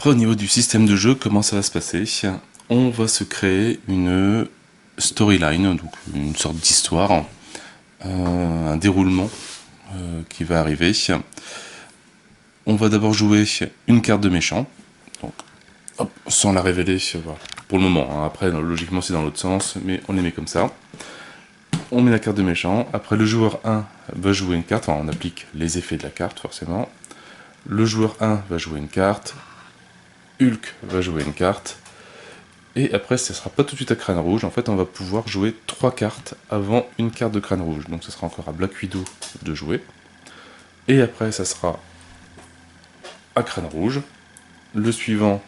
Après, au niveau du système de jeu, comment ça va se passer? On va se créer une storyline, donc une sorte d'histoire, un déroulement qui va arriver. On va d'abord jouer une carte de méchant, donc, hop, sans la révéler voilà, pour le moment. Hein. Après, logiquement, c'est dans l'autre sens, mais on les met comme ça. On met la carte de méchant. Après, le joueur 1 va jouer une carte. Enfin, on applique les effets de la carte, forcément. Le joueur 1 va jouer une carte. Hulk va jouer une carte. Et après, ce ne sera pas tout de suite à crâne rouge. En fait, on va pouvoir jouer 3 cartes avant une carte de crâne rouge. Donc, ce sera encore à Black Widow de jouer. Et après, ça sera à crâne rouge. Le suivant,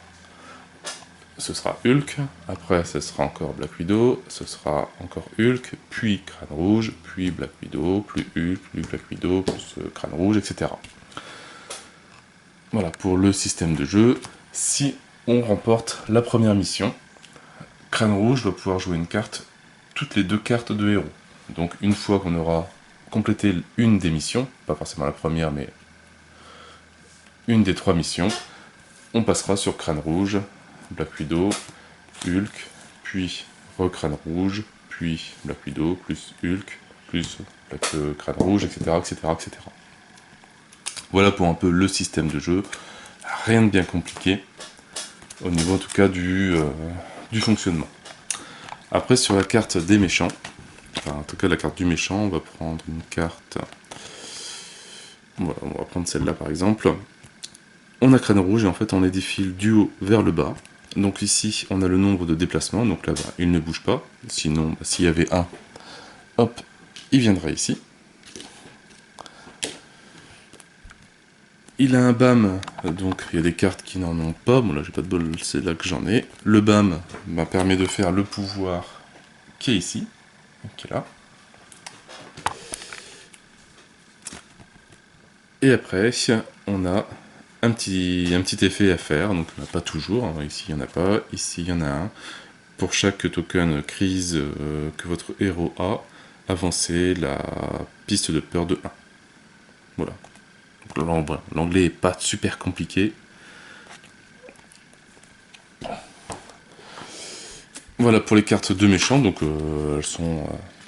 ce sera Hulk. Après, ce sera encore Black Widow. Ce sera encore Hulk, puis crâne rouge, puis Black Widow, plus Hulk, plus Black Widow, plus crâne rouge, etc. Voilà pour le système de jeu. Si on remporte la première mission, crâne rouge va pouvoir jouer une carte, toutes les 2 cartes de héros. Donc une fois qu'on aura complété une des missions, pas forcément la première, mais une des 3 missions, on passera sur crâne rouge, Black Widow, Hulk, puis crâne rouge, puis Black Widow, plus Hulk, plus crâne rouge, etc., etc., etc. Voilà pour un peu le système de jeu. Rien de bien compliqué, au niveau en tout cas du fonctionnement. Après, sur la carte des méchants, enfin, en tout cas la carte du méchant, on va prendre une carte... Voilà, on va prendre celle-là par exemple. On a crâne rouge et en fait on les défile du haut vers le bas. Donc ici on a le nombre de déplacements, donc là il ne bouge pas. Sinon, s'il y avait un, hop, il viendrait ici. Il a un BAM, donc il y a des cartes qui n'en ont pas. Bon là j'ai pas de bol, c'est là que j'en ai. Le BAM permet de faire le pouvoir qui est ici, qui est là. Et après, on a un petit effet à faire, donc on n'a pas toujours, hein. Ici il n'y en a pas, ici il y en a un. Pour chaque token crise que votre héros a, avancez la piste de peur de 1. Voilà. L'anglais n'est pas super compliqué. Voilà pour les cartes de méchants, donc elles sont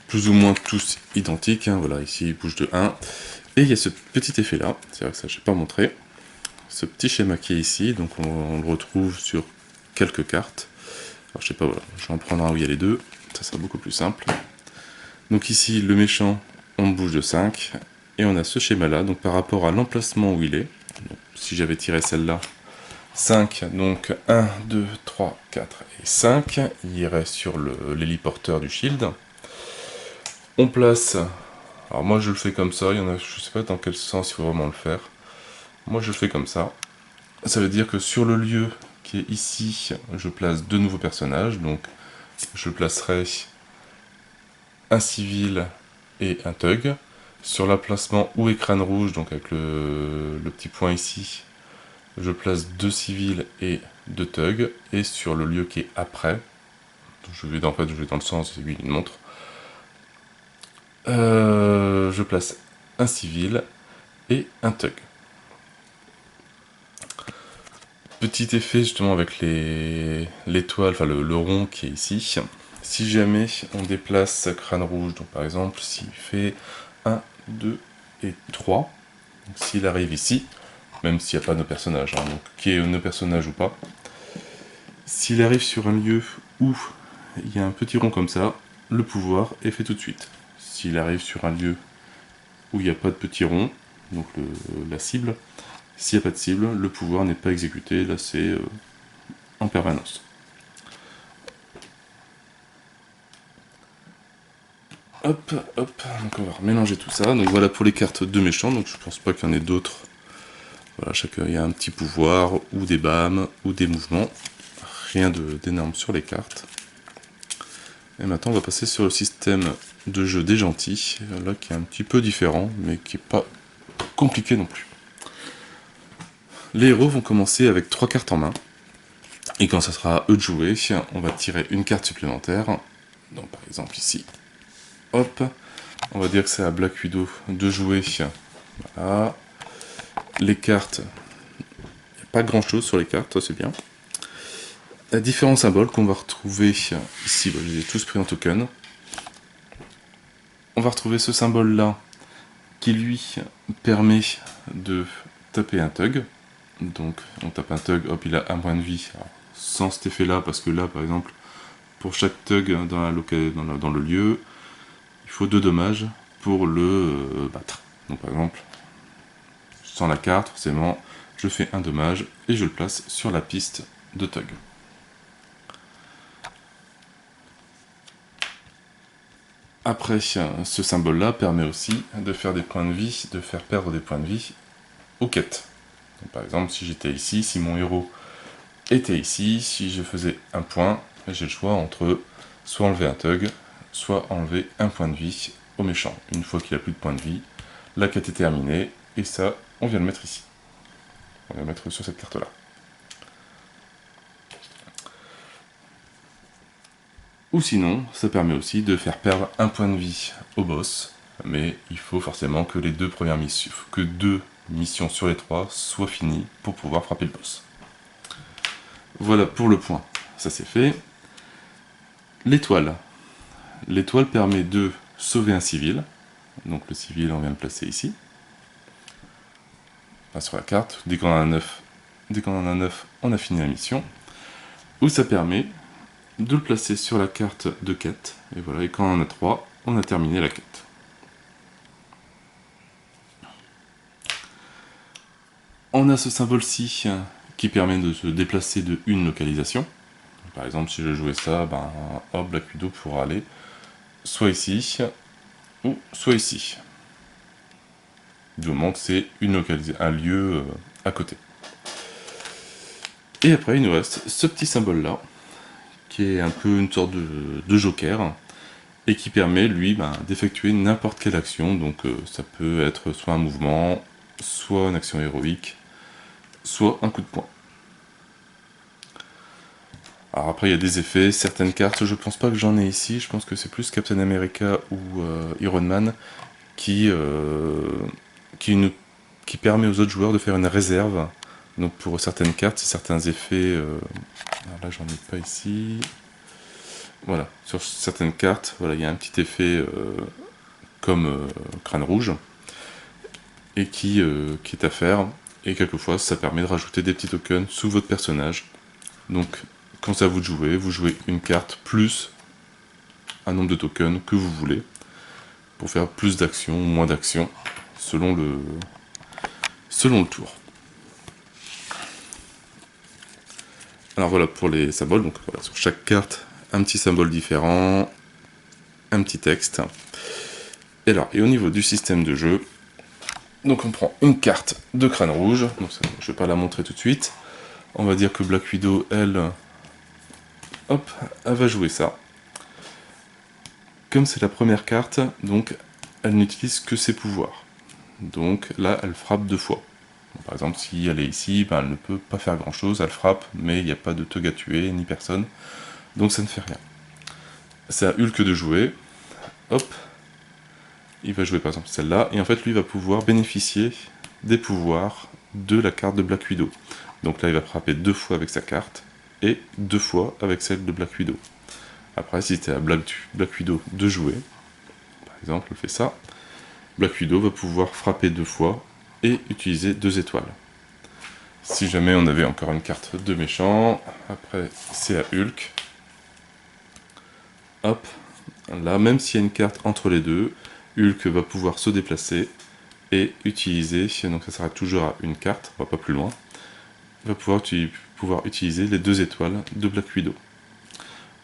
plus ou moins tous identiques. Hein. Voilà, ici il bouge de 1. Et il y a ce petit effet là, c'est vrai que ça je n'ai pas montré. Ce petit schéma qui est ici, donc on le retrouve sur quelques cartes. Alors je sais pas, voilà, je vais en prendre un où il y a les deux, ça sera beaucoup plus simple. Donc ici, le méchant, on bouge de 5, et on a ce schéma là, donc par rapport à l'emplacement où il est, donc, si j'avais tiré celle-là, 5, donc 1, 2, 3, 4 et 5, il irait sur l'héliporteur du shield. On place, alors moi je le fais comme ça, il y en a, je sais pas dans quel sens il faut vraiment le faire. Moi je le fais comme ça. Ça veut dire que sur le lieu qui est ici, je place 2 nouveaux personnages, donc je placerai un civil et un thug. Sur l'emplacement où est crâne rouge, donc avec le petit point ici, je place 2 civils et 2 thugs. Et sur le lieu qui est après, je vais dans le sens où il montre, je place un civil et un thug. Petit effet justement avec l'étoile, enfin le rond qui est ici. Si jamais on déplace crâne rouge, donc par exemple s'il fait 1, 2 et 3, s'il arrive ici, même s'il n'y a pas nos personnages, hein, donc qui est nos personnages ou pas, s'il arrive sur un lieu où il y a un petit rond comme ça, le pouvoir est fait tout de suite. S'il arrive sur un lieu où il n'y a pas de petit rond, donc la cible, s'il n'y a pas de cible, le pouvoir n'est pas exécuté, là c'est en permanence. Hop, hop, donc on va mélanger tout ça. Donc voilà pour les cartes de méchants, donc je pense pas qu'il y en ait d'autres. Voilà, chacun il y a un petit pouvoir, ou des BAM, ou des mouvements. Rien d'énorme sur les cartes. Et maintenant on va passer sur le système de jeu des gentils, là qui est un petit peu différent, mais qui n'est pas compliqué non plus. Les héros vont commencer avec 3 cartes en main. Et quand ça sera à eux de jouer, on va tirer une carte supplémentaire. Donc par exemple ici, hop, on va dire que c'est à Black Widow de jouer. Voilà. Les cartes, il n'y a pas grand chose sur les cartes, ça c'est bien. Différents symboles qu'on va retrouver ici, je les ai tous pris en token. On va retrouver ce symbole là qui lui permet de taper un tug. Donc on tape un tug, hop, il a un point de vie. Alors, sans cet effet là, parce que là par exemple, pour chaque tug dans le lieu, il faut 2 dommages pour le battre. Donc par exemple, sans la carte, forcément, je fais un dommage et je le place sur la piste de tug. Après, ce symbole-là permet aussi de faire des points de vie, de faire perdre des points de vie aux quêtes. Donc, par exemple, si j'étais ici, si mon héros était ici, si je faisais un point, j'ai le choix entre soit enlever un tug, soit enlever un point de vie au méchant. Une fois qu'il n'a plus de points de vie, la quête est terminée, et ça, on vient le mettre ici. On va le mettre sur cette carte-là. Ou sinon, ça permet aussi de faire perdre un point de vie au boss, mais il faut forcément que les deux premières missions, que 2 missions sur les 3 soient finies pour pouvoir frapper le boss. Voilà pour le point, ça c'est fait. L'étoile. L'étoile permet de sauver un civil, donc le civil on vient le placer ici. Enfin, sur la carte, dès qu'on en a 9, on a fini la mission. Ou ça permet de le placer sur la carte de quête, et voilà, et quand on en a 3, on a terminé la quête. On a ce symbole-ci qui permet de se déplacer de une localisation. Par exemple, si je jouais ça, hop, Black Widow pourra aller soit ici, ou soit ici. Du moment que c'est un lieu à côté. Et après, il nous reste ce petit symbole-là, qui est un peu une sorte de joker, et qui permet, lui, d'effectuer n'importe quelle action. Donc ça peut être soit un mouvement, soit une action héroïque, soit un coup de poing. Alors après, il y a des effets, certaines cartes, je pense pas que j'en ai ici, je pense que c'est plus Captain America ou Iron Man qui permet aux autres joueurs de faire une réserve. Donc pour certaines cartes, certains effets... alors là, j'en ai pas ici. Voilà, sur certaines cartes, voilà, il y a un petit effet comme crâne rouge, et qui est à faire, et quelquefois ça permet de rajouter des petits tokens sous votre personnage. Donc quand c'est à vous de vous jouez une carte plus un nombre de tokens que vous voulez, pour faire plus d'actions ou moins d'actions, selon le tour. Alors voilà pour les symboles, donc voilà, sur chaque carte, un petit symbole différent, un petit texte. Et alors, et au niveau du système de jeu, donc on prend une carte de crâne rouge, donc ça, je ne vais pas la montrer tout de suite. On va dire que Black Widow, elle, hop, elle va jouer ça. Comme c'est la première carte, donc elle n'utilise que ses pouvoirs. Donc là, elle frappe 2 fois. Par exemple, si elle est ici, elle ne peut pas faire grand chose, elle frappe, mais il n'y a pas de thug à tuer, ni personne, donc ça ne fait rien. C'est à Hulk de jouer, hop, il va jouer par exemple celle-là, et en fait lui va pouvoir bénéficier des pouvoirs de la carte de Black Widow. Donc là il va frapper 2 fois avec sa carte, et 2 fois avec celle de Black Widow. Après, si c'était à Black Widow de jouer, par exemple, elle fait ça, Black Widow va pouvoir frapper 2 fois, et utiliser 2 étoiles. Si jamais on avait encore une carte de méchant, après c'est à Hulk. Hop, là même s'il y a une carte entre les deux, Hulk va pouvoir se déplacer et utiliser, donc ça sera toujours à une carte, on va pas plus loin, va pouvoir utiliser les 2 étoiles de Black Widow.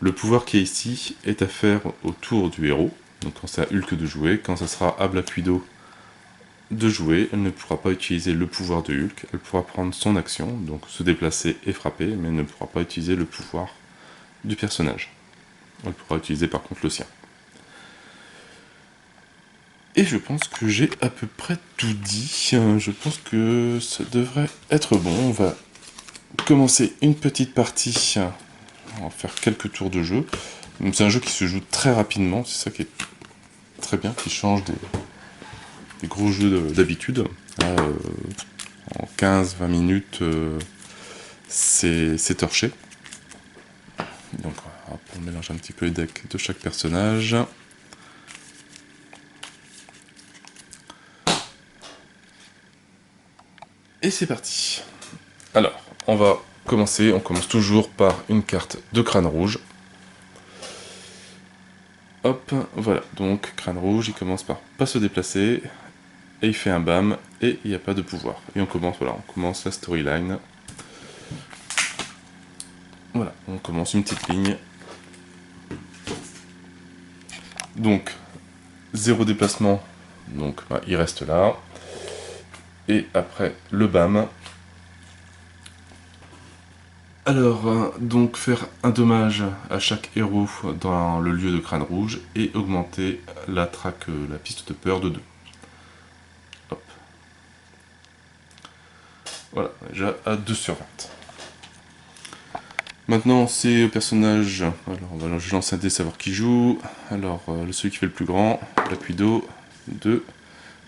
Le pouvoir qui est ici est à faire au tour du héros, donc quand c'est à Hulk de jouer, quand ça sera à Black Widow de jouer, elle ne pourra pas utiliser le pouvoir de Hulk, elle pourra prendre son action, donc se déplacer et frapper, mais elle ne pourra pas utiliser le pouvoir du personnage. Elle pourra utiliser par contre le sien. Et je pense que j'ai à peu près tout dit, je pense que ça devrait être bon. On va commencer une petite partie, on va faire quelques tours de jeu. C'est un jeu qui se joue très rapidement, c'est ça qui est très bien, qui change des gros jeux d'habitude. En 15-20 minutes, c'est torché. Donc on mélange un petit peu les decks de chaque personnage. Et c'est parti. Alors, on va commencer, on commence toujours par une carte de crâne rouge. Hop, voilà, donc crâne rouge, il commence par pas se déplacer, et il fait un bam, et il n'y a pas de pouvoir. Et on commence, voilà, on commence la storyline. Voilà, on commence une petite ligne. Donc, 0 déplacement, donc bah, il reste là. Et après, le bam. Alors, donc faire un dommage à chaque héros dans le lieu de crâne rouge et augmenter la track, la piste de peur de 2. Hop. Voilà, déjà à 2 sur 20. Maintenant, c'est au personnage. Alors, je lance un dé, savoir qui joue. Alors, celui qui fait le plus grand, Lapido, 2,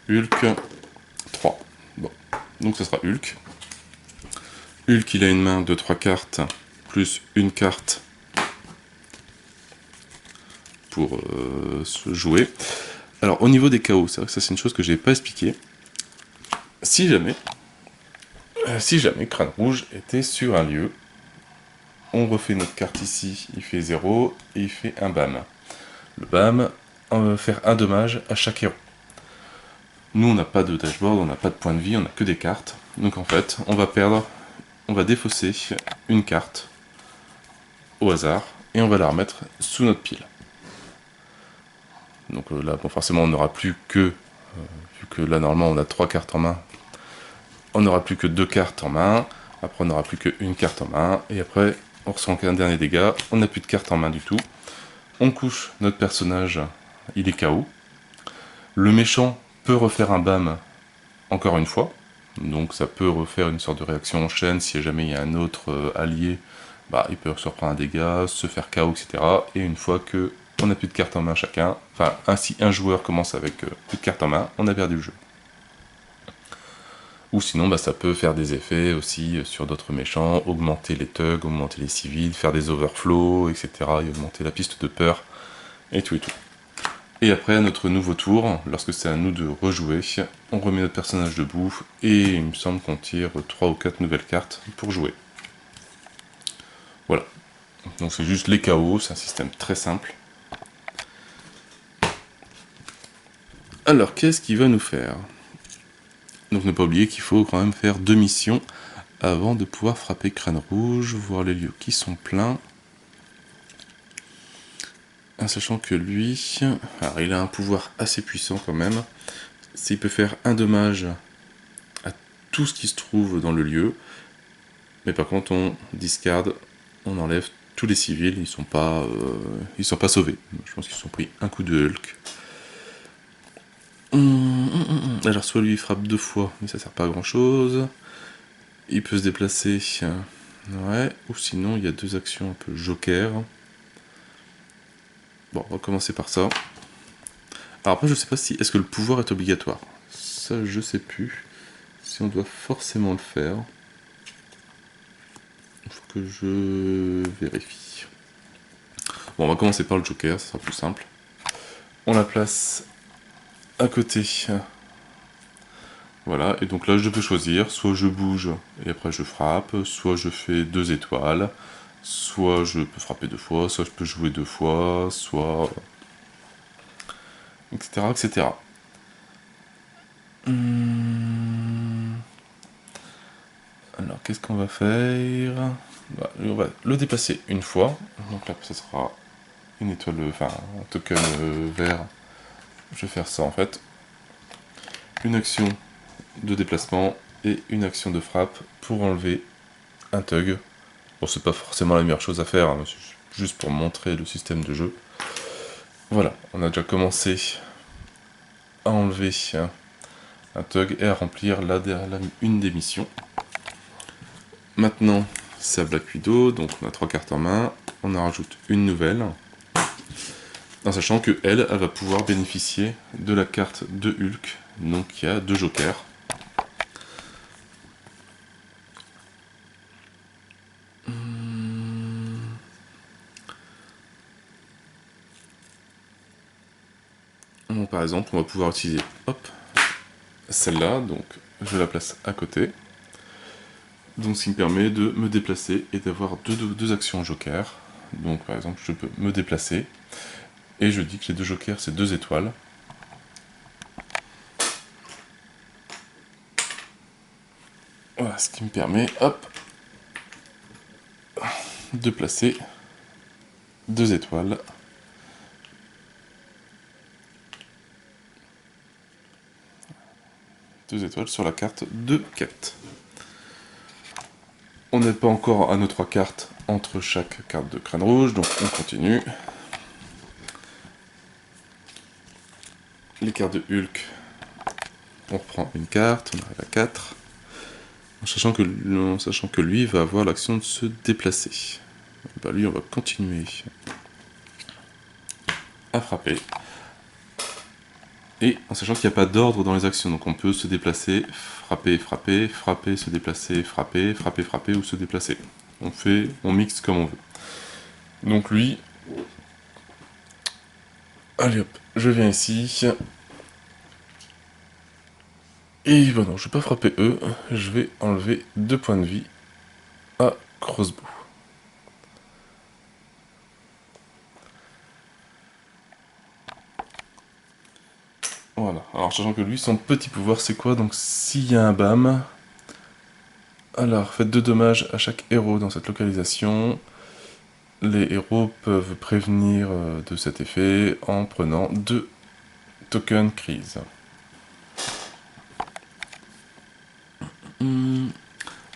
Hulk, 3. Bon, donc ça sera Hulk. Hulk, il a une main de 3 cartes, plus une carte pour se jouer. Alors, au niveau des KO, c'est vrai que ça, c'est une chose que je n'ai pas expliqué. Si jamais Crâne Rouge était sur un lieu, on refait notre carte ici, il fait 0, et il fait un BAM. Le BAM, on va faire un dommage à chaque héros. Nous, on n'a pas de dashboard, on n'a pas de point de vie, on n'a que des cartes. Donc en fait, on va défausser une carte au hasard, et on va la remettre sous notre pile. Donc là, bon, forcément, on n'aura plus que, vu que là, normalement, on a 3 cartes en main, on n'aura plus que 2 cartes en main, après on n'aura plus qu'une carte en main, et après, on reçoit un dernier dégât, on n'a plus de carte en main du tout. On couche notre personnage, il est KO. Le méchant peut refaire un BAM encore une fois, donc ça peut refaire une sorte de réaction en chaîne, si jamais il y a un autre allié, bah, il peut se reprendre un dégât, se faire KO, etc. Et une fois que on n'a plus de cartes en main chacun, enfin, ainsi un joueur commence avec plus de cartes en main, on a perdu le jeu. Ou sinon, bah, ça peut faire des effets aussi sur d'autres méchants, augmenter les thugs, augmenter les civils, faire des overflows, etc. Et augmenter la piste de peur, et tout et tout. Et après, à notre nouveau tour, lorsque c'est à nous de rejouer, on remet notre personnage debout, et il me semble qu'on tire 3 ou 4 nouvelles cartes pour jouer. Voilà. Donc c'est juste les KO, c'est un système très simple. Alors, qu'est-ce qu'il va nous faire? Donc ne pas oublier qu'il faut quand même faire 2 missions avant de pouvoir frapper crâne rouge, voir les lieux qui sont pleins. En sachant que lui, alors il a un pouvoir assez puissant quand même. Il peut faire un dommage à tout ce qui se trouve dans le lieu. Mais par contre on discarde, on enlève tous les civils, ils sont pas sauvés. Je pense qu'ils se sont pris un coup de Hulk. Alors soit lui il frappe 2 fois, mais ça sert pas à grand chose. Il peut se déplacer, ouais, ou sinon il y a 2 actions un peu joker. Bon, on va commencer par ça. Alors après je sais pas si, est-ce que le pouvoir est obligatoire? Ça je sais plus, si on doit forcément le faire. Il faut que je vérifie. Bon, on va commencer par le joker, ça sera plus simple. On la place à côté. Voilà, et donc là je peux choisir, soit je bouge et après je frappe, soit je fais 2 étoiles, soit je peux frapper 2 fois, soit je peux jouer 2 fois, soit... etc. etc. Alors qu'est-ce qu'on va faire? Bah, on va le déplacer une fois, donc là ce sera une étoile, enfin un token vert. Je vais faire ça en fait. Une action de déplacement et une action de frappe pour enlever un thug. Bon, c'est pas forcément la meilleure chose à faire, hein, juste pour montrer le système de jeu. Voilà, on a déjà commencé à enlever un thug et à remplir une des missions. Maintenant, c'est à Black Widow, donc on a 3 cartes en main, on en rajoute une nouvelle, en sachant que elle va pouvoir bénéficier de la carte de Hulk, donc il y a 2 jokers. par exemple, on va pouvoir utiliser, hop, celle-là, donc je la place à côté. Donc ce qui me permet de me déplacer et d'avoir deux actions en joker. Donc par exemple, je peux me déplacer, et je dis que les deux jokers, c'est 2 étoiles. Voilà, ce qui me permet, hop, de placer 2 étoiles. Deux étoiles sur la carte de quête. On n'est pas encore à nos 3 cartes entre chaque carte de crâne rouge, donc on continue. Les cartes de Hulk, on reprend une carte, on arrive à 4. En sachant que lui va avoir l'action de se déplacer. Bah lui, on va continuer à frapper. Et en sachant qu'il n'y a pas d'ordre dans les actions, donc on peut se déplacer, frapper, frapper, frapper, se déplacer, frapper, frapper, frapper ou se déplacer. On mixe comme on veut. Donc lui, allez hop, je viens ici. Et bah non, je vais pas frapper eux, je vais enlever 2 points de vie à Crossbow. Voilà, alors sachant que lui, son petit pouvoir c'est quoi? Donc s'il y a un BAM, alors faites 2 dommages à chaque héros dans cette localisation. Les héros peuvent prévenir de cet effet en prenant 2 tokens crise.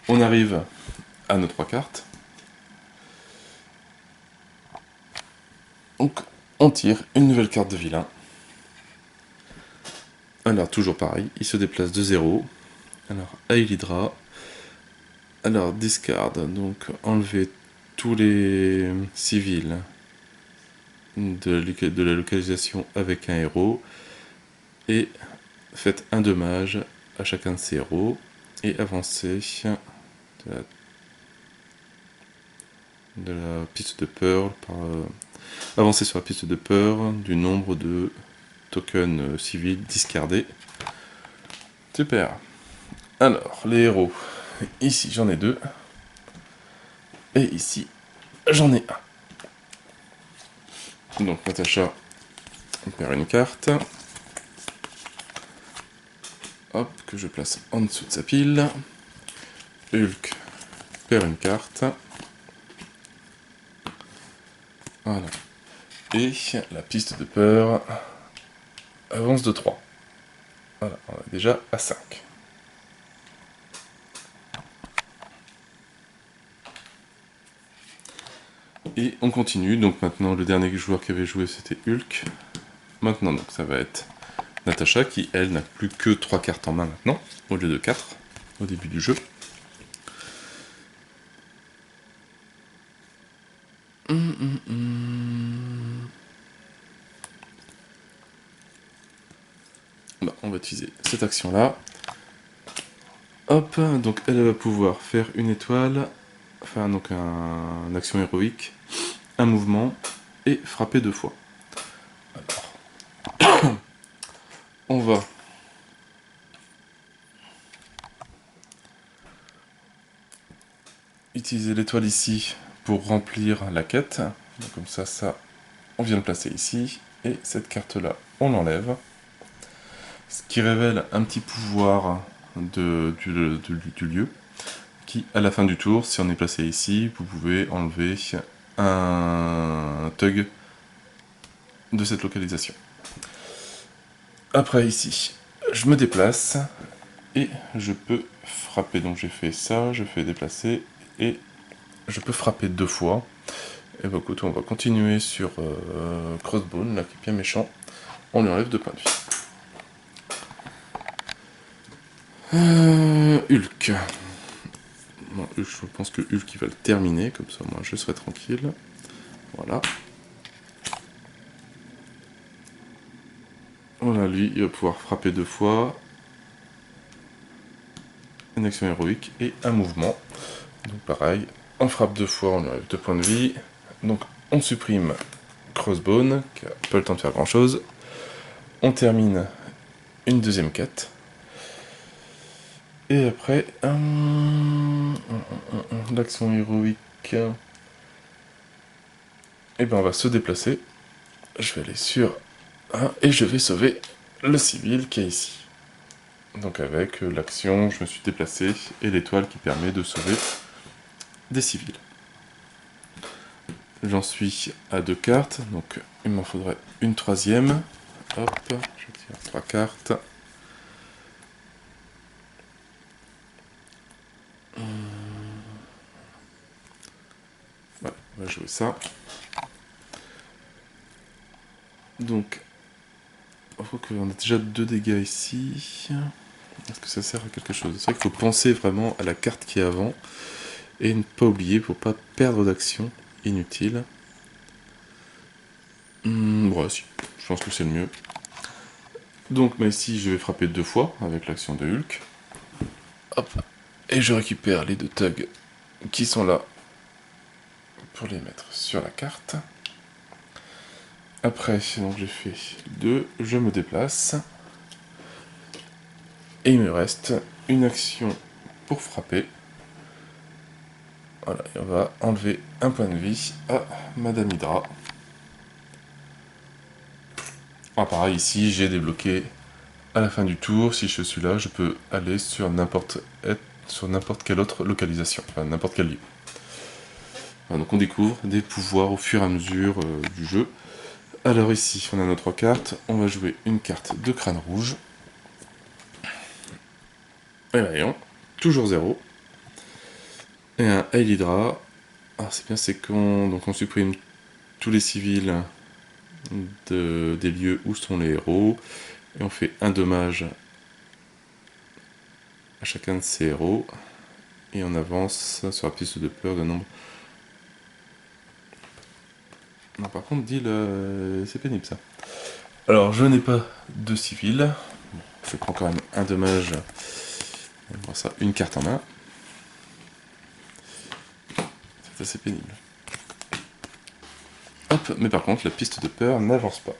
On arrive à nos 3 cartes. Donc on tire une nouvelle carte de vilain. Alors toujours pareil, il se déplace de 0. Alors Aelidra. Alors discard, donc enlever tous les civils de la localisation avec un héros. Et faites un dommage à chacun de ces héros. Et avancez de la piste de peur avancer sur la piste de peur du nombre de tokens civils discardés. Super. Alors, les héros. Ici, j'en ai 2. Et ici, j'en ai un. Donc, Natacha perd une carte. Hop, que je place en dessous de sa pile. Hulk perd une carte. Voilà. Et la piste de peur avance de 3. Voilà, on est déjà à 5. Et on continue, donc maintenant le dernier joueur qui avait joué c'était Hulk. Maintenant donc ça va être Natacha qui elle n'a plus que 3 cartes en main maintenant, au lieu de 4 au début du jeu. Bah, on va utiliser cette action là. Hop, donc elle va pouvoir faire une étoile, faire donc une action héroïque, un mouvement et frapper 2 fois. Alors, on va utiliser l'étoile ici pour remplir la quête. Donc comme ça, on vient le placer ici. Et cette carte-là, on l'enlève. Ce qui révèle un petit pouvoir du lieu. Qui, à la fin du tour, si on est placé ici, vous pouvez enlever un thug de cette localisation. Après ici, je me déplace et je peux frapper. Donc j'ai fait ça, je fais déplacer et je peux frapper 2 fois. Et bah écoute, on va continuer sur Crossbone, là qui est bien méchant. On lui enlève 2 points de vie. Hulk. Bon, Hulk, je pense que Hulk il va le terminer, comme ça moi je serai tranquille. Voilà. Voilà, lui, il va pouvoir frapper 2 fois. Une action héroïque et un mouvement. Donc pareil, on frappe 2 fois, on lui enlève 2 points de vie. Donc on supprime Crossbone, qui n'a pas le temps de faire grand chose. on termine une deuxième quête. Et après, l'action héroïque, et ben on va se déplacer. Je vais aller sur 1 et je vais sauver le civil qui est ici. Donc avec l'action, je me suis déplacé et l'étoile qui permet de sauver des civils. J'en suis à 2 cartes, donc il m'en faudrait une troisième. Hop, je tire 3 cartes. Voilà, on va jouer ça. Donc, il faut qu'on ait déjà 2 dégâts ici. Est-ce que ça sert à quelque chose? C'est vrai qu'il faut penser vraiment à la carte qui est avant et ne pas oublier pour pas perdre d'action inutile. Bon, si, je pense que c'est le mieux. Donc, mais ici, je vais frapper 2 fois avec l'action de Hulk. Hop, et je récupère les 2 thugs qui sont là pour les mettre sur la carte. Après, donc j'ai fait 2, je me déplace. Et il me reste une action pour frapper. Voilà, et on va enlever un point de vie à Madame Hydra. Ah, pareil, ici, j'ai débloqué à la fin du tour. Si je suis là, je peux aller sur n'importe quelle autre localisation, enfin n'importe quel lieu. Voilà, donc on découvre des pouvoirs au fur et à mesure du jeu. Alors ici, on a nos 3 cartes. On va jouer une carte de crâne rouge. Et voyons, toujours 0. Et un Hail Hydra. Alors c'est bien, c'est qu'on supprime tous les civils des lieux où sont les héros. Et on fait un dommage à chacun de ces héros. Et on avance sur la piste de peur de nombre. Non, par contre, deal, c'est pénible ça. Alors, je n'ai pas de civil. Je prends quand même un dommage. On voit ça, une carte en main. C'est assez pénible. Hop, mais par contre, la piste de peur n'avance pas.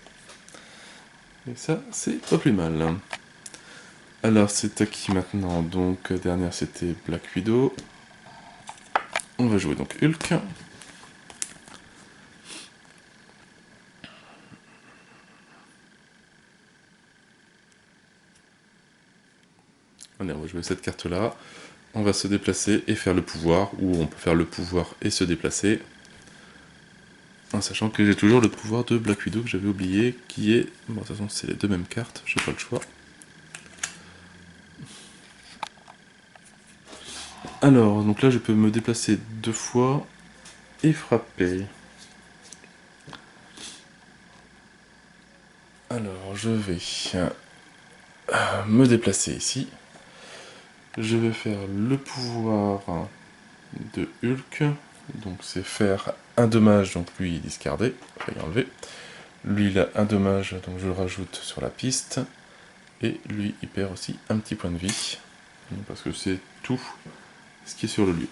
Et ça, c'est pas plus mal. Alors, c'est à qui maintenant? Donc, dernière, c'était Black Widow. On va jouer donc Hulk. Allez, on va jouer cette carte-là. On va se déplacer et faire le pouvoir, ou on peut faire le pouvoir et se déplacer. En sachant que j'ai toujours le pouvoir de Black Widow que j'avais oublié, qui est... Bon, de toute façon, c'est les 2 mêmes cartes, j'ai pas le choix. Alors, donc là, je peux me déplacer 2 fois et frapper. Alors, je vais me déplacer ici. Je vais faire le pouvoir de Hulk. Donc, c'est faire un dommage, donc lui, il est discardé. Enfin, il est enlevé. Lui, il a un dommage, donc je le rajoute sur la piste. Et lui, il perd aussi un petit point de vie. Parce que c'est tout ce qui est sur le lieu.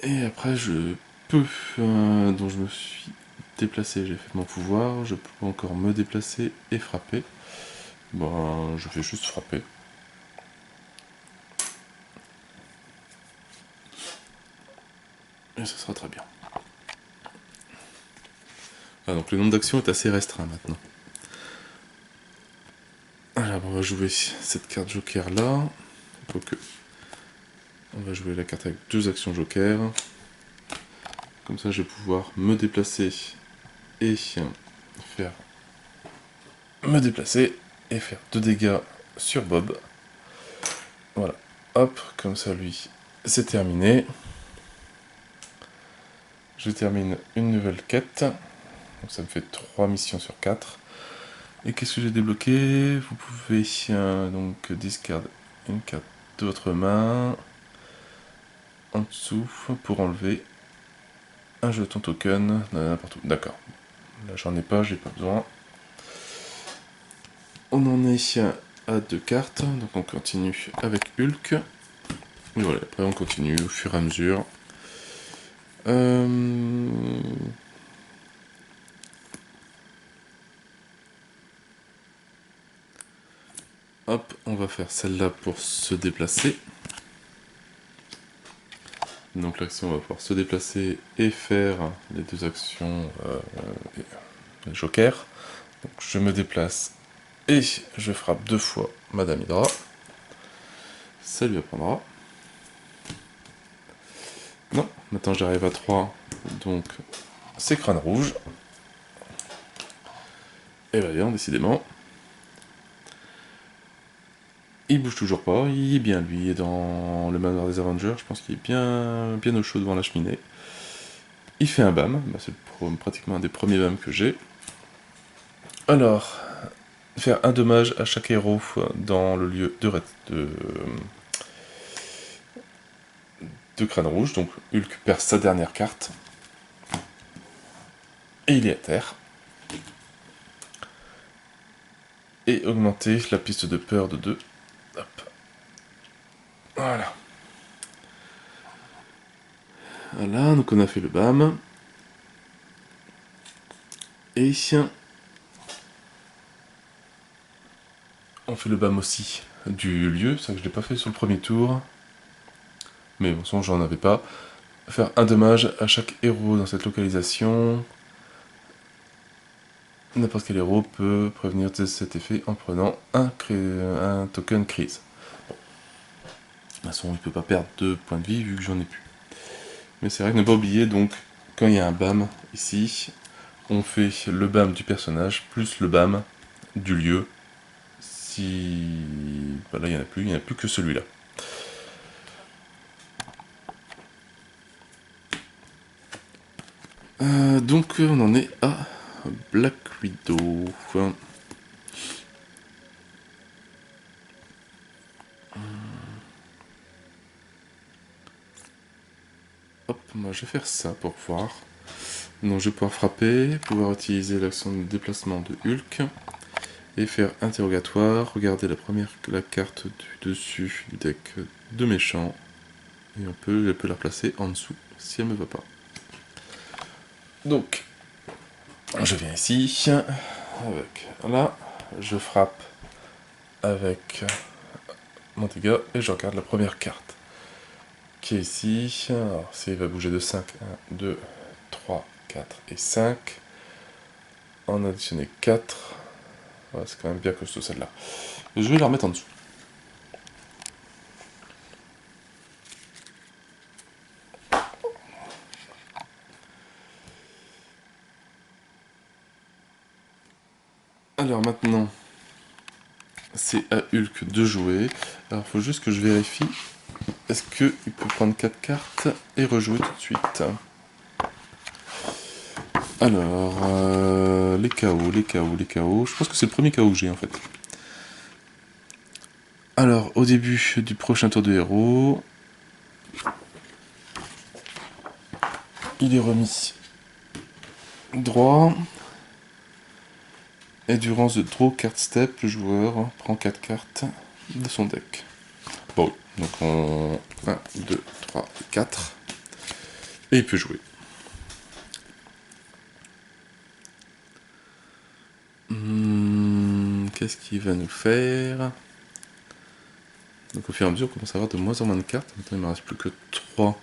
Et après, je peux... donc je me suis déplacé, j'ai fait mon pouvoir. Je peux encore me déplacer et frapper. Bon, je vais juste frapper. Et ça sera très bien. Ah, donc le nombre d'actions est assez restreint maintenant. Alors on va jouer cette carte joker là. Donc, on va jouer la carte avec 2 actions joker. Comme ça je vais pouvoir me déplacer et faire... Me déplacer et faire 2 dégâts sur Bob. Voilà. Hop, comme ça lui, c'est terminé. Je termine une nouvelle quête. Donc ça me fait 3 missions sur 4. Et qu'est-ce que j'ai débloqué? Vous pouvez donc discard une carte de votre main en dessous pour enlever un jeton token n'importe où. D'accord. Là j'en ai pas, j'ai pas besoin. On en est à 2 cartes, donc on continue avec Hulk. Et voilà, après on continue au fur et à mesure. on va faire celle-là pour se déplacer. Donc l'action va pouvoir se déplacer et faire les deux actions joker. Donc je me déplace et je frappe 2 fois Madame Hydra. Ça lui apprendra. Non, maintenant j'arrive à 3, donc c'est crâne rouge. Et bah bien, décidément. Il bouge toujours pas, il est bien lui, il est dans le manoir des Avengers, je pense qu'il est bien au chaud devant la cheminée. Il fait un BAM, bah c'est pratiquement un des premiers BAM que j'ai. Alors, faire un dommage à chaque héros dans le lieu de crâne rouge, donc Hulk perd sa dernière carte. Et il est à terre. Et augmenter la piste de peur de 2. Hop. Voilà. Voilà, donc on a fait le BAM. Et on fait le BAM aussi du lieu, c'est vrai que je l'ai pas fait sur le premier tour. Mais bon, son j'en avais pas. Faire un dommage à chaque héros dans cette localisation. N'importe quel héros peut prévenir de cet effet en prenant un token crise. Bon. De toute façon, il ne peut pas perdre 2 points de vie vu que j'en ai plus. Mais c'est vrai que ne pas oublier, donc, quand il y a un BAM ici, on fait le BAM du personnage plus le BAM du lieu. Si... Bah là, il n'y en a plus que celui-là. Donc, on en est à Black Widow. Hop, moi je vais faire ça pour voir. Donc je vais pouvoir frapper, pouvoir utiliser l'action de déplacement de Hulk, et faire interrogatoire, regarder la carte du dessus du deck de méchant, et elle peut la placer en dessous, si elle me va pas. Donc, je viens ici, avec là, je frappe avec mon dégât, et je regarde la première carte, qui est ici. Alors, si elle va bouger de 5, 1, 2, 3, 4 et 5, en additionner 4, ouais, c'est quand même bien costaud celle-là. Je vais la remettre en dessous. Alors maintenant, c'est à Hulk de jouer. Alors il faut juste que je vérifie. Est-ce qu'il peut prendre 4 cartes et rejouer tout de suite? Alors, les KO. Je pense que c'est le premier KO que j'ai en fait. Alors, au début du prochain tour de héros, il est remis droit. Et durant The Draw Card Step, le joueur prend 4 cartes de son deck. Bon, donc on... 1, 2, 3, 4. Et il peut jouer. Qu'est-ce qu'il va nous faire? Donc au fur et à mesure, on commence à avoir de moins en moins de cartes. Maintenant, il me reste plus que 3.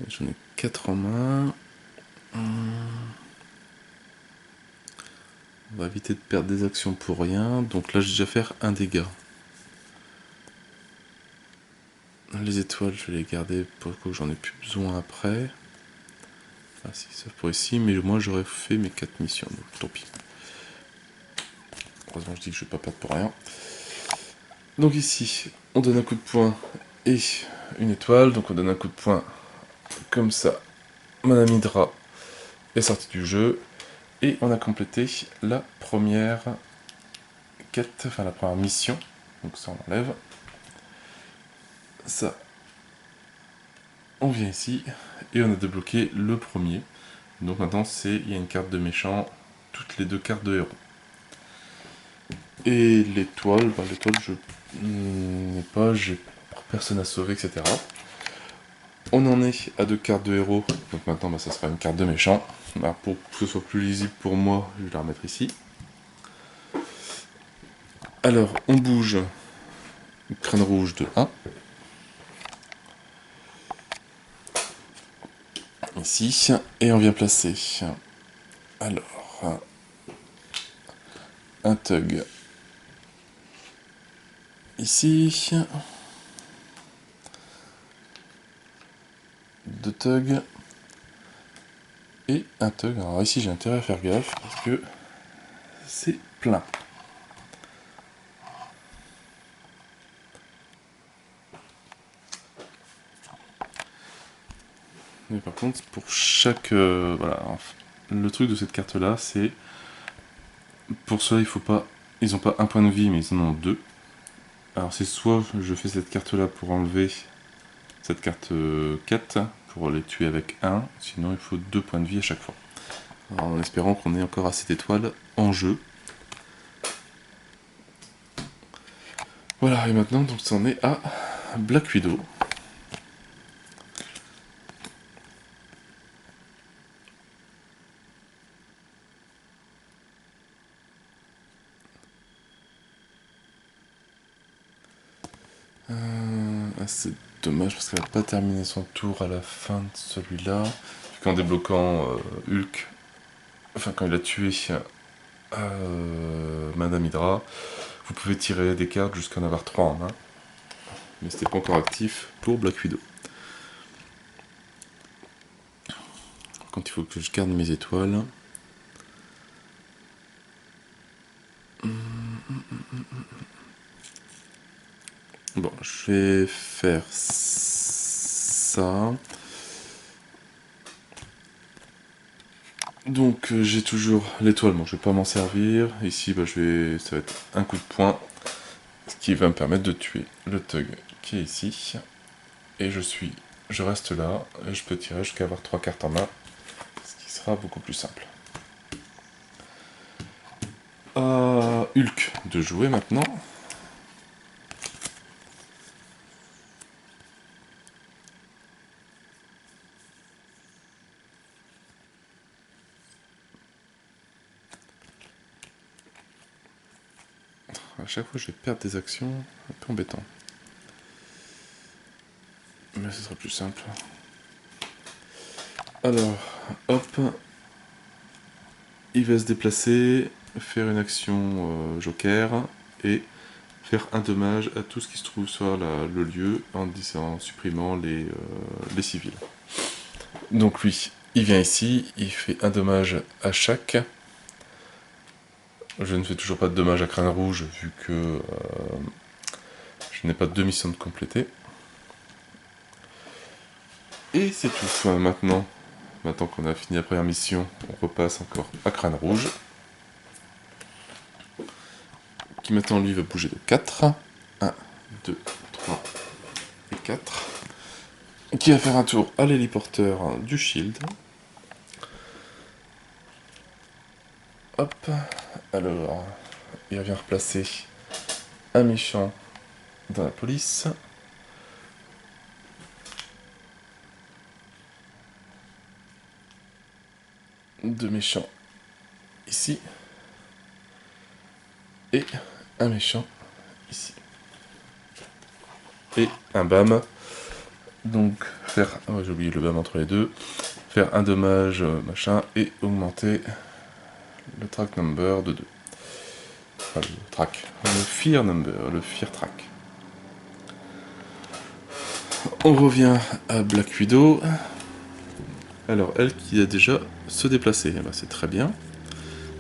J'en ai 4 en main. On va éviter de perdre des actions pour rien. Donc là, je vais déjà faire un dégât. Les étoiles, je vais les garder pour le coup, j'en ai plus besoin après. Ah si, sauf pour ici, mais moi j'aurais fait mes 4 missions, donc tant pis. Heureusement, je dis que je vais pas perdre pour rien. Donc ici, on donne un coup de poing et une étoile. Donc on donne un coup de poing comme ça. Madame Hydra est sortie du jeu. Et on a complété la première quête, enfin la première mission. Donc ça on enlève. Ça, on vient ici et on a débloqué le premier. Donc maintenant il y a une carte de méchant, toutes les 2 cartes de héros. Et l'étoile, bah, l'étoile je n'ai pas, j'ai personne à sauver, etc. On en est à 2 cartes de héros, donc maintenant bah, ça sera une carte de méchant. Bah, pour que ce soit plus lisible pour moi, je vais la remettre ici. Alors, on bouge crâne rouge de 1. Ici. Et on vient placer. Alors, un thug. Ici. 2 thugs. Et un thug. Alors ici, j'ai intérêt à faire gaffe parce que c'est plein. Mais par contre, pour chaque... voilà, le truc de cette carte-là, c'est... Pour cela, il faut pas... Ils n'ont pas un point de vie, mais ils en ont 2. Alors c'est soit je fais cette carte-là pour enlever cette carte 4, pour les tuer avec 1, sinon il faut 2 points de vie à chaque fois. Alors, en espérant qu'on ait encore assez d'étoiles en jeu. Voilà, et maintenant, donc ça en est à Black Widow. C'est dommage parce qu'elle n'a pas terminé son tour à la fin de celui-là. Qu'en débloquant Hulk, enfin quand il a tué Madame Hydra, vous pouvez tirer des cartes jusqu'à en avoir 3 en main. Mais c'était pas encore actif pour Black Widow. Quand il faut que je garde mes étoiles. Bon, je vais faire ça. Donc j'ai toujours l'étoile, bon je vais pas m'en servir. Ici bah, ça va être un coup de poing, ce qui va me permettre de tuer le thug qui est ici. Et je reste là, et je peux tirer jusqu'à avoir 3 cartes en main, ce qui sera beaucoup plus simple. Hulk de jouer maintenant. À chaque fois je vais perdre des actions, un peu embêtant. Mais ce sera plus simple. Alors, hop. Il va se déplacer, faire une action joker, et faire un dommage à tout ce qui se trouve sur le lieu en supprimant les civils. Donc lui, il vient ici, il fait un dommage à chaque. Je ne fais toujours pas de dommage à crâne rouge vu que je n'ai pas de missions de compléter. Et c'est tout. Maintenant qu'on a fini la première mission, on repasse encore à crâne rouge. Qui maintenant lui va bouger de 4. 1, 2, 3 et 4. Qui va faire un tour à l'héliporteur du shield. Hop. Alors, il vient replacer un méchant dans la police. Deux méchants ici. Et un méchant ici. Et un BAM. Donc, faire... Oh, j'ai oublié le BAM entre les deux. Faire un dommage, machin, et augmenter le track number de 2. Enfin, le track. Le fear number, le fear track. On revient à Black Widow. Alors, elle qui a déjà se déplacer, eh ben, c'est très bien.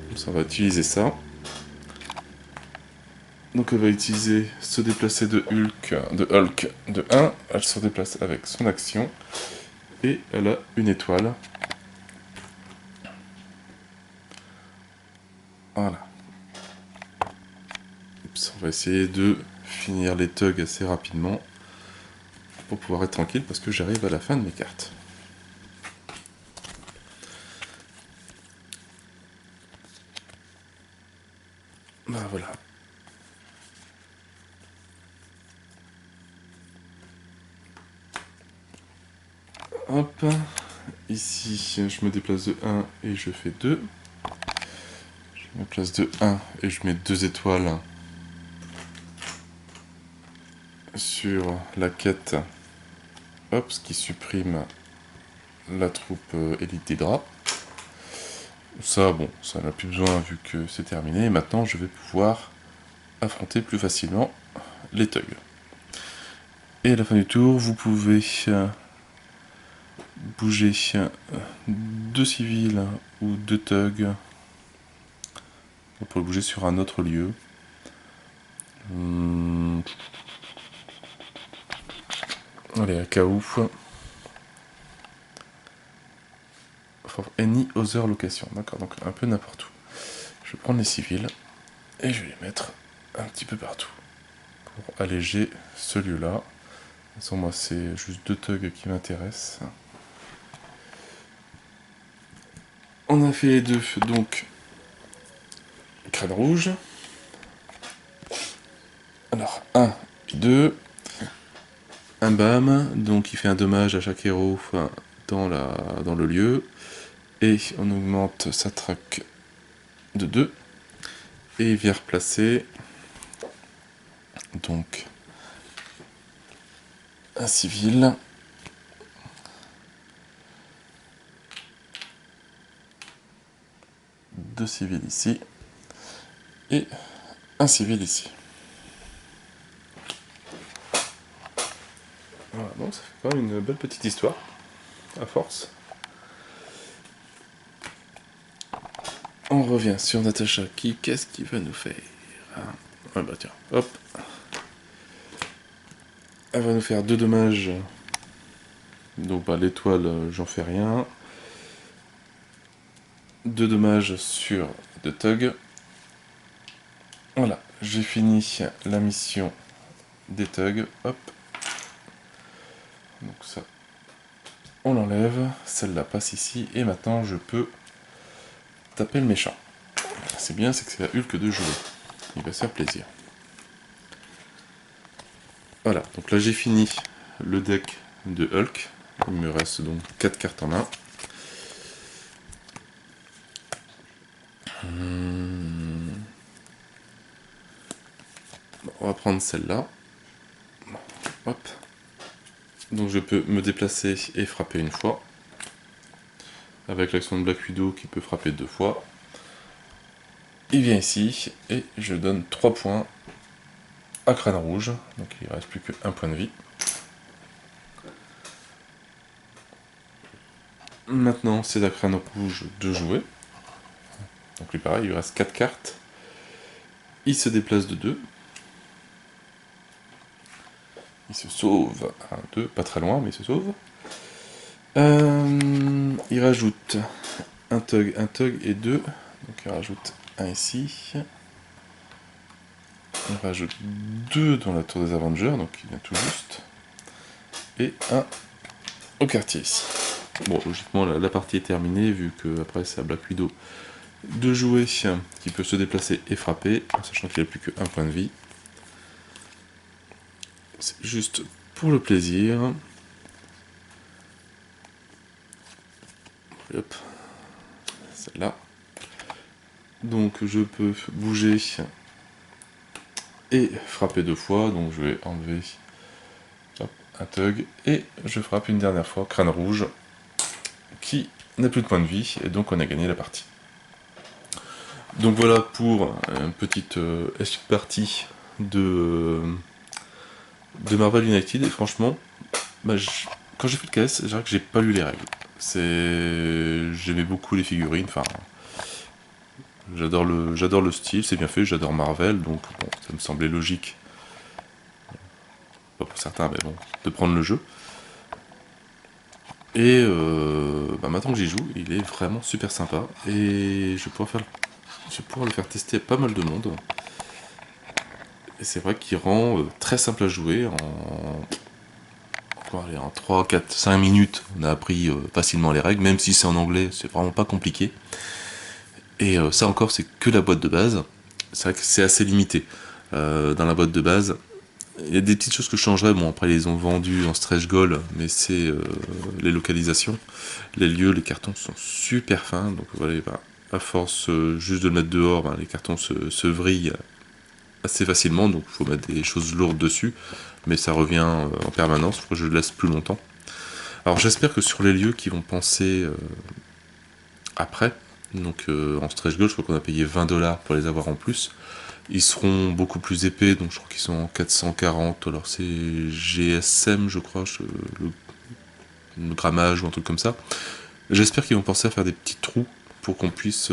Donc, on va utiliser ça. Donc elle va utiliser se déplacer de Hulk de 1. Elle se déplace avec son action. Et elle a une étoile. Voilà. Oups, on va essayer de finir les thugs assez rapidement. Pour pouvoir être tranquille parce que j'arrive à la fin de mes cartes. Bah voilà. Hop. Ici, je me déplace de 1 et je fais 2. Je me place de 1 et je mets 2 étoiles sur la quête, hop, ce qui supprime la troupe élite d'Hydra. Ça, bon, ça n'a plus besoin vu que c'est terminé. Et maintenant, je vais pouvoir affronter plus facilement les thugs. Et à la fin du tour, vous pouvez bouger 2 civils ou 2 thugs pour le bouger sur un autre lieu. Allez, à cas où. For any other location. D'accord, donc un peu n'importe où. Je vais prendre les civils et je vais les mettre un petit peu partout pour alléger ce lieu-là. De toute façon, moi, c'est juste 2 thugs qui m'intéressent. On a fait les deux, donc crâne rouge. Alors, 1 et 2. Un BAM, donc il fait un dommage à chaque héros dans le lieu. Et on augmente sa track de 2. Et il vient replacer donc un civil. Deux civils ici. Et un civil ici. Voilà, donc ça fait quand même une belle petite histoire, à force. On revient sur Natacha, qu'est-ce qu'il va nous faire? Ah bah tiens, hop. Elle va nous faire 2 dommages. Donc bah l'étoile, j'en fais rien. 2 dommages sur 2 thugs. Voilà, j'ai fini la mission des thugs. Hop. Donc ça, on l'enlève. Celle-là passe ici. Et maintenant, je peux taper le méchant. C'est bien, c'est que c'est à Hulk de jouer. Il va se faire plaisir. Voilà, donc là j'ai fini le deck de Hulk. Il me reste donc 4 cartes en main. On va prendre celle-là. Hop. Donc je peux me déplacer et frapper une fois. Avec l'action de Black Widow qui peut frapper 2 fois. Il vient ici et je donne 3 points à crâne rouge. Donc il ne reste plus qu'un point de vie. Maintenant c'est à crâne rouge de jouer. Donc lui pareil, il lui reste 4 cartes. Il se déplace de 2. Il se sauve. 1, 2, pas très loin, mais il se sauve. Il rajoute un thug et 2. Donc il rajoute un ici. Il rajoute 2 dans la tour des Avengers, donc il vient tout juste. Et un au quartier ici. Bon, logiquement, la partie est terminée, vu que après c'est à Black Widow de jouer, qui peut se déplacer et frapper, en sachant qu'il n'a plus qu'un point de vie. C'est juste pour le plaisir. Hop, celle-là. Donc je peux bouger et frapper 2 fois, donc je vais enlever un thug, et je frappe une dernière fois crâne rouge, qui n'a plus de points de vie, et donc on a gagné la partie. Donc voilà pour une petite partie de Marvel United, et franchement, bah, quand j'ai fait le KS, je dirais que j'ai pas lu les règles. J'aimais beaucoup les figurines, enfin... J'adore le style, c'est bien fait, j'adore Marvel, donc bon, ça me semblait logique. Pas pour certains, mais bon, de prendre le jeu. Et bah maintenant que j'y joue, il est vraiment super sympa. Et je vais pouvoir le faire tester à pas mal de monde. Et c'est vrai qu'il rend très simple à jouer. En 3, 4, 5 minutes, on a appris facilement les règles, même si c'est en anglais, c'est vraiment pas compliqué. Et ça encore, c'est que la boîte de base. C'est vrai que c'est assez limité. Dans la boîte de base, il y a des petites choses que je changerais. Bon, après, ils les ont vendus en stretch goal, mais c'est les localisations. Les lieux, les cartons sont super fins. Donc, voilà, bah, à force juste de le mettre dehors, bah, les cartons se vrillent assez facilement. Donc, il faut mettre des choses lourdes dessus. mais ça revient en permanence, faut que je le laisse plus longtemps. Alors j'espère que sur les lieux qui vont penser après, donc en stretch gold, je crois qu'on a payé 20$ pour les avoir en plus. Ils seront beaucoup plus épais, donc je crois qu'ils sont en 440, alors c'est GSM je crois, le grammage ou un truc comme ça. J'espère qu'ils vont penser à faire des petits trous pour qu'on puisse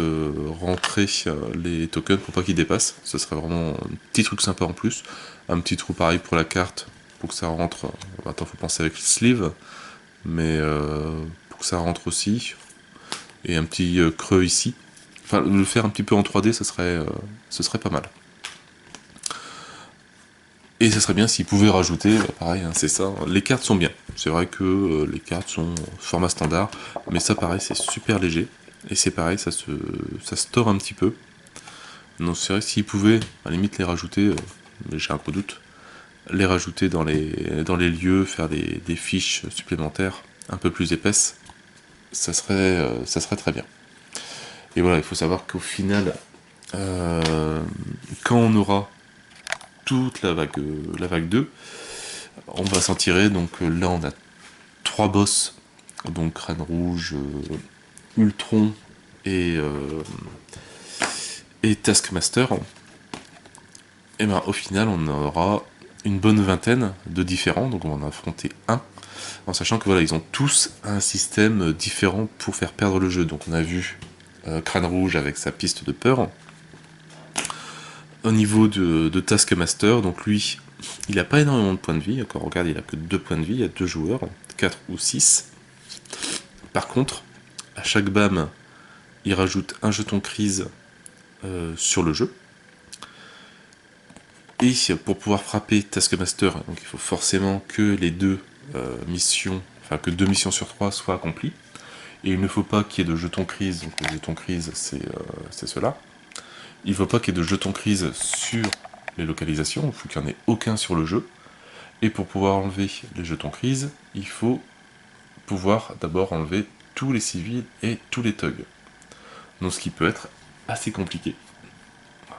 rentrer les tokens pour pas qu'ils dépassent. Ce serait vraiment un petit truc sympa en plus. Un petit trou pareil pour la carte, pour que ça rentre. Attends, faut penser avec le sleeve, mais pour que ça rentre aussi. Et un petit creux ici. Enfin, le faire un petit peu en 3D, ce serait pas mal. Et ça serait bien s'ils pouvaient rajouter, pareil, hein, c'est ça, les cartes sont bien. C'est vrai que les cartes sont format standard, mais ça pareil, c'est super léger. Et c'est pareil, ça se tord un petit peu. Donc c'est vrai que s'ils pouvaient, à la limite, les rajouter, mais j'ai un gros doute, les rajouter dans les lieux, faire des fiches supplémentaires un peu plus épaisses, ça serait très bien. Et voilà, il faut savoir qu'au final, quand on aura toute la vague 2, on va s'en tirer. Donc là, on a 3 boss, donc Crâne Rouge, Ultron et Taskmaster. Et ben au final, on aura une bonne vingtaine de différents, donc on va en affronter un, en sachant que voilà, ils ont tous un système différent pour faire perdre le jeu. Donc on a vu Crâne Rouge avec sa piste de peur. Au niveau de Taskmaster, donc lui, il n'a pas énormément de points de vie. Encore, regarde, il a que 2 points de vie, il y a 2 joueurs, 4 ou 6. Par contre, à chaque BAM, il rajoute un jeton crise sur le jeu. Et pour pouvoir frapper Taskmaster, donc il faut forcément que les deux missions, enfin que 2 missions sur 3 soient accomplies. Et il ne faut pas qu'il y ait de jetons crise, donc les jetons crise c'est cela. Il ne faut pas qu'il y ait de jetons crise sur les localisations, il faut qu'il n'y en ait aucun sur le jeu. Et pour pouvoir enlever les jetons crise, il faut pouvoir d'abord enlever tous les civils et tous les thugs. Donc ce qui peut être assez compliqué.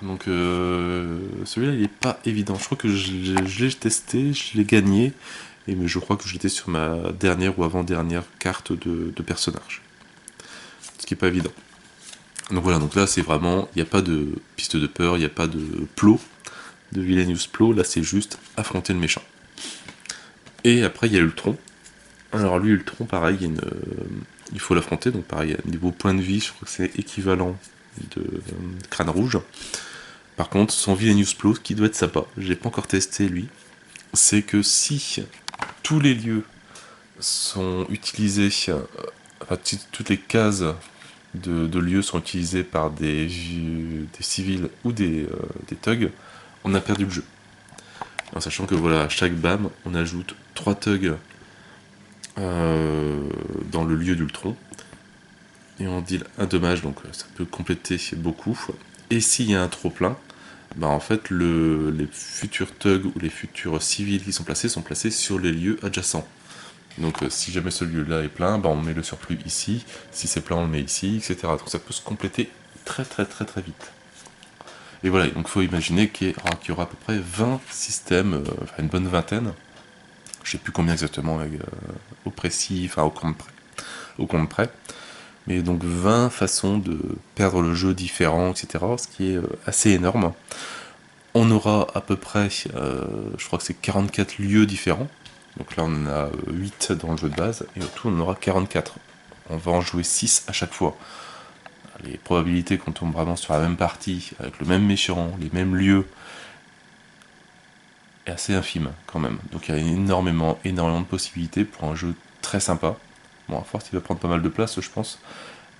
Donc celui-là il est pas évident. Je crois que je l'ai testé, je l'ai gagné, mais je crois que j'étais sur ma dernière ou avant-dernière carte de personnage. Ce qui est pas évident. Donc voilà, donc là c'est vraiment, il n'y a pas de piste de peur, il n'y a pas de plot, de Villainous plot, là c'est juste affronter le méchant. Et après il y a Ultron. Alors lui Ultron pareil, il faut l'affronter, donc pareil, niveau point de vie, je crois que c'est équivalent de Crâne Rouge. Par contre, son Villainous plot, qui doit être sympa, je l'ai pas encore testé lui, c'est que si tous les lieux sont utilisés, enfin toutes les cases de lieux sont utilisées par des civils ou des thugs, on a perdu le jeu. En sachant que voilà, à chaque BAM, on ajoute 3 thugs dans le lieu d'Ultron, et on deal un dommage, donc ça peut compléter beaucoup. Et s'il y a un trop plein, bah en fait les futurs thugs ou les futurs civils qui sont placés sur les lieux adjacents. Donc si jamais ce lieu-là est plein, bah on met le surplus ici, si c'est plein on le met ici, etc. Donc ça peut se compléter très vite. Et voilà, donc il faut imaginer qu'il y aura à peu près 20 systèmes, enfin une bonne vingtaine, je sais plus combien exactement au précis, enfin au compte près, mais donc 20 façons de perdre le jeu différents, etc. Ce qui est assez énorme. On aura à peu près, je crois que c'est 44 lieux différents. Donc là on en a 8 dans le jeu de base, et au tout on en aura 44. On va en jouer 6 à chaque fois. Les probabilités qu'on tombe vraiment sur la même partie, avec le même méchant, les mêmes lieux, est assez infime quand même. Donc il y a énormément de possibilités pour un jeu très sympa. Bon, à force il va prendre pas mal de place je pense,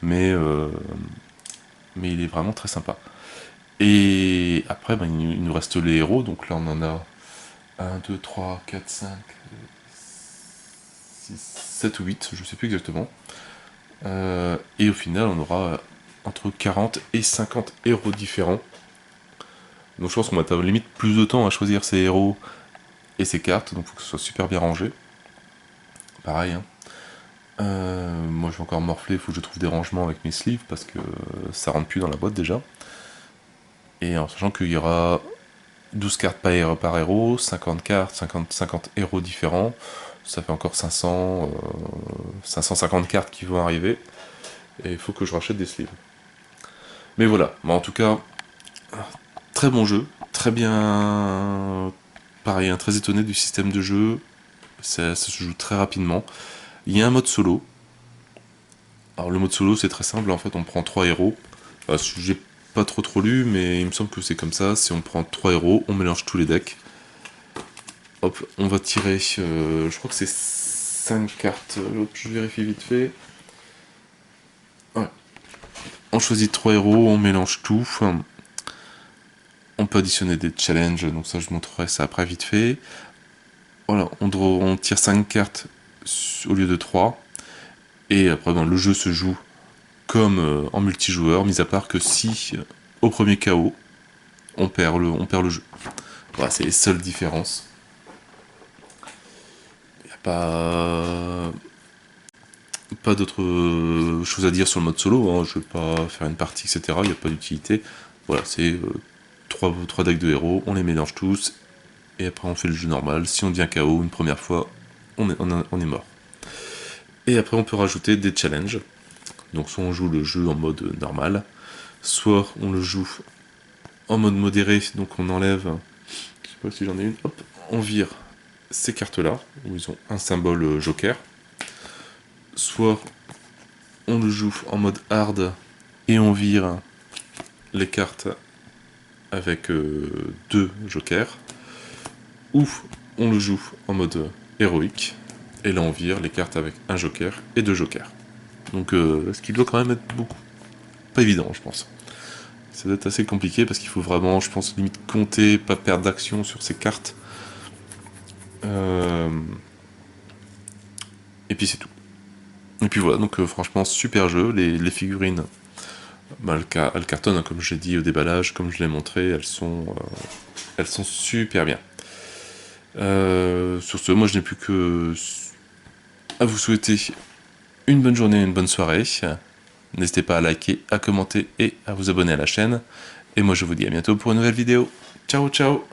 mais il est vraiment très sympa. Et après il nous reste les héros, donc là on en a 1, 2, 3, 4, 5, 6, 7 ou 8, je sais plus exactement. Et au final on aura entre 40 et 50 héros différents. Donc je pense qu'on va limite plus de temps à choisir ses héros et ses cartes, donc il faut que ce soit super bien rangé. Pareil, hein. Moi je vais encore morfler, il faut que je trouve des rangements avec mes sleeves parce que ça rentre plus dans la boîte déjà. Et en sachant qu'il y aura 12 cartes par héros, 50 cartes, 50 héros différents, ça fait encore 550 cartes qui vont arriver, et il faut que je rachète des sleeves. Mais voilà, en tout cas, très bon jeu, très bien, pareil, hein, très étonné du système de jeu, ça se joue très rapidement. Il y a un mode solo. Alors le mode solo c'est très simple, en fait on prend 3 héros. J'ai pas trop lu, mais il me semble que c'est comme ça. Si on prend 3 héros, on mélange tous les decks. Hop, on va tirer, je crois que c'est 5 cartes. L'autre, je vérifie vite fait. Ouais. On choisit 3 héros, on mélange tout. On peut additionner des challenges, donc ça je montrerai ça après vite fait. Voilà, on tire 5 cartes au lieu de 3. Et après, le jeu se joue comme en multijoueur, mis à part que si au premier KO, on perd le jeu. Voilà, c'est les seules différences. Il n'y a pas d'autre chose à dire sur le mode solo, hein. Je vais pas faire une partie, etc. Il n'y a pas d'utilité. Voilà, c'est 3 decks de héros, on les mélange tous, et après on fait le jeu normal. Si on devient KO une première fois, on est mort. Et après on peut rajouter des challenges. Donc soit on joue le jeu en mode normal, soit on le joue en mode modéré, donc on enlève, je sais pas si j'en ai une, hop, on vire ces cartes là, où ils ont un symbole joker, soit on le joue en mode hard, et on vire les cartes avec 2 jokers, ou on le joue en mode héroïque, et là on vire les cartes avec un joker et 2 jokers. Donc ce qui doit quand même être beaucoup, pas évident je pense. Ça doit être assez compliqué parce qu'il faut vraiment, je pense, limite compter, pas perdre d'action sur ces cartes. Et puis c'est tout. Et puis voilà, donc franchement, super jeu. Les figurines, elles cartonnent, hein, comme j'ai dit au déballage, comme je l'ai montré, elles sont super bien. Sur ce, moi je n'ai plus que à vous souhaiter une bonne journée, une bonne soirée. N'hésitez pas à liker, à commenter et à vous abonner à la chaîne. Et moi je vous dis à bientôt pour une nouvelle vidéo. Ciao ciao.